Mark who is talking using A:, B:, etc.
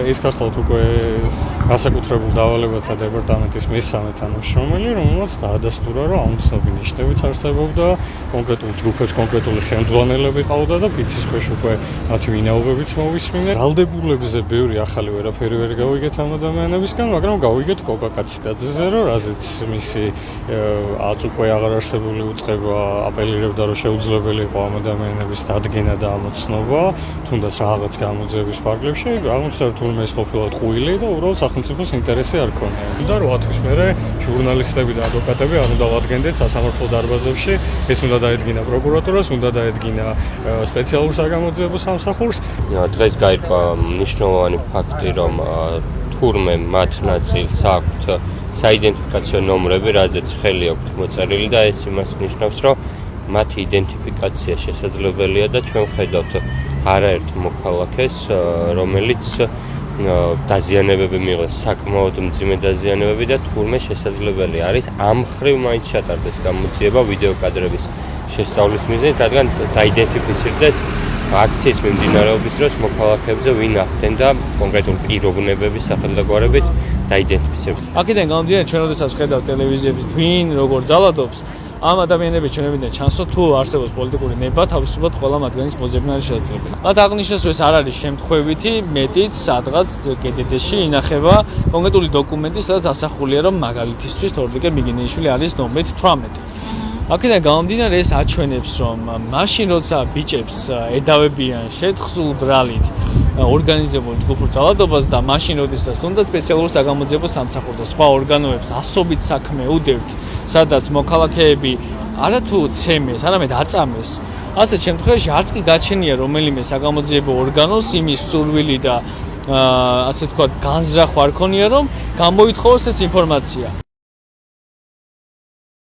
A: ის გახლავთ უკვე განსაკუთრებულ დავალებათა დეპარტამენტის მესამე თანამშრომელი, რომელმაც დაადასტურა, რომ აუცნობი ნიშნებიც არსებობდა, კონკრეტულ ჯგუფებს კონკრეტული ხელმძღვანელები ყავდა და ფიცის ქვეშ უკვე მათი ვინაობებიც მოვისმინე. ბრალდებულებზე ბევრი ახალი ვერაფერი ვერ გავიგეთ ამ ადამიანებისგან, მაგრამ გავიგეთ კოკა კაციტაძეზე, რომ რაზეც მისი აწ უკვე აღარ არსებული უწყება აპელირებდა, რომ შეუძლებელი იყო ამ ადამიანების დადგენა და ამოცნობა, თუნდაც რაღაც გამოძიების ფარგლებში, აღმოჩნდა თურმე ეს ყოფილა ტყუილი და უბრალოდ სახელმწიფოს ინტერესი არ ქონია. და 8 თვის მერე ჟურნალისტები და ადვოკატები არ უნდა ვადგენდეთ სასამართლო დარბაზებში, ეს უნდა დაედგინა პროკურატურას, უნდა დაედგინა სპეციალურ საგამოძიებო სამსახურს.
B: დღეს გაირკვა მნიშვნელოვანი ფაქტი, რომ თურმე მათ ნაწილს აქვთ საიდენტიფიკაციო ნომრები, რაზეც ხელი აქვთ მოწერილი და ეს იმას ნიშნავს, რომ მათი იდენტიფიკაცია შესაძლებელია და ჩვენ ხედავთ არაერთ მოქალაქეს, რომელიც დაზიანებები მიიღეს, საკმაოდ მძიმე დაზიანებები და თურმე შესაძლებელი არის ამ მხრივ მაინც ჩატარდეს გამოძიება ვიდეო კადრების შესწავლის მიზნით, რადგან დაიდენტიფიცირდეს აქციის მიმდინარეობის დროს მოქალაქეებზე ვინ ახდენდა კონკრეტულ პიროვნებების სახელდაგვარებით დაიდენტიფიცირებს.
C: აქედან გამომდინარე, ჩვენ როდესაც ხედავთ ტელევიზიებში ვინ როგორ ძალადობს, ამ ადამიანების ჩვენებიდან ჩანსო თუ არსებობს პოლიტიკური ნება, თავისუფლად ყველა მათგანის მოძებნა არის შესაძლებელი. მათ აღნიშნეს, რომ ეს არ არის შემთხვევითი, მეტიც სადღაც GDD-ში ინახება კონკრეტული დოკუმენტი, სადაც ასახულია, რომ მაგალითისთვის თორნიკე მიგინეიშვილი არის ნომრით 18. აქედან გამომდინარე, ეს აჩვენებს, რომ მაშინ როცა ბიჭებს ედავებიან შეთხზულ ბრალით ორგანიზებულ ჯგუფურ ძალადობას და მაშინ როდესაც უნდა სპეციალურ საგამოძიებო სამსახურს და სხვა ორგანოებს ასობით საქმე უდევთ, სადაც მოქალაქეები არათუ ცემეს, არამედ აწამეს. ასეთ შემთხვევაში არც კი გაჩენია რომელიმე საგამოძიებო ორგანოს იმის სურვილი და ასე თქვა განზრახვა არ ქონია, რომ გამოითხოვოს ეს ინფორმაცია.